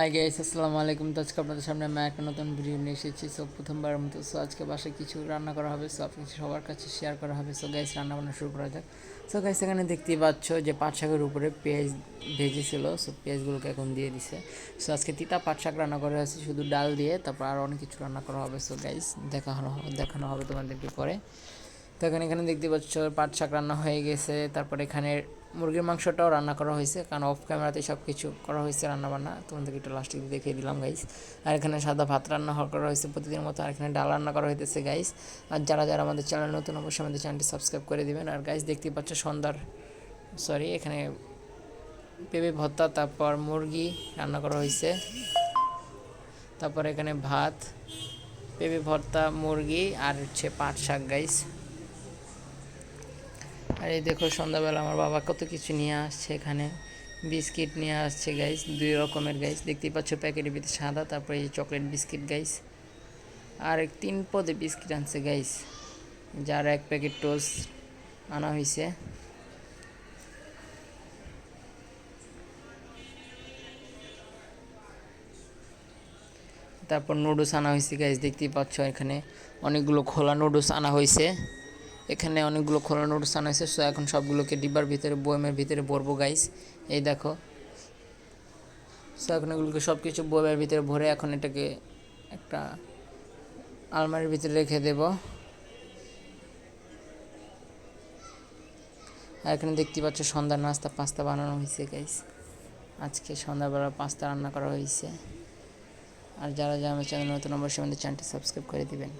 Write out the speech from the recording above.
Hi guys, আসসালামু আলাইকুম। তো আজকে আপনাদের সামনে আমি একটা নতুন ভিডিও নিয়ে এসেছি। সো প্রথমবারের মতো আজকে বাসায় কিছু রান্না করা হবে। সো কিছু সবার কাছে শেয়ার করা হবে। সো গাইস, রান্না বান্না শুরু করা যাক। সো গাইস, এখানে দেখতেই পাচ্ছ যে পাট শাকের উপরে পেঁয়াজ ভেজেছিল। সো পেঁয়াজগুলোকে এখন দিয়ে দিছে। সো আজকে তিতা পাট শাক রান্না করা হয়েছে শুধু ডাল দিয়ে, তারপর আরও অনেক কিছু রান্না করা হবে। সো গাইস, দেখানো হবে তোমাদেরকে পরে। তো এখানে দেখতে পাচ্ছ পাট শাক রান্না হয়ে গেছে। তারপর এখানে মুরগির মাংসটাও রান্না করা হয়েছে, কারণ অফ ক্যামেরাতে সব কিছু করা হয়েছে রান্নাবান্না, তোমাদেরকে একটু লাস্টে দেখিয়ে দিলাম গাইস। আর এখানে সাদা ভাত রান্না করা হয়েছে প্রতিদিনের মতো। আর এখানে ডাল রান্না করা হইতেছে গাইস। আর যারা যারা আমাদের চ্যানেল নতুন, অবশ্যই আমাদের চ্যানেলটি সাবস্ক্রাইব করে দিবেন। আর গাইস, দেখতে পাচ্ছ এখানে পেঁপে ভর্তা, তারপর মুরগি রান্না করা হয়েছে। তারপর এখানে ভাত, পেঁপে ভর্তা, মুরগি আর হচ্ছে পাট শাক গাইস। আর এই দেখো, সন্ধ্যাবেলা আমার বাবা কত কিছু নিয়ে আসছে। এখানে বিস্কিট নিয়ে আসছে গাইস, 2 রকমের গাইস। দেখতেই পাচ্ছ প্যাকেটের ভিতরে সাদা, তারপরে এই চকলেট বিস্কিট গাইস। আর 3 পদে বিস্কিট আনছে গাইস, যার 1 প্যাকেট টোস্ট আনা হয়েছে। তারপর নুডলস আনা হয়েছে গাইস। দেখতেই পাচ্ছ এখানে অনেকগুলো খোলা নুডলস আনা হয়েছে। সো এখন সবগুলোকে ডিব্বার ভিতরে, বয়ামের ভিতরে ভরবো গাইস। এই দেখো, সো এখন এগুলোকে সব কিছু বয়ামের ভিতরে ভরে এখন এটাকে একটা আলমারির ভিতরে রেখে দেব। আর এখানে দেখতে পাচ্ছ সন্ধ্যার নাস্তা পাস্তা বানানো হয়েছে গাইস। আজকে সন্ধ্যাবেলা পাস্তা রান্না করা হয়েছে। আর যারা যারা আমার চ্যানেল নতুন, অবশ্যই আমাদের চ্যানেলটি সাবস্ক্রাইব করে দিবেন।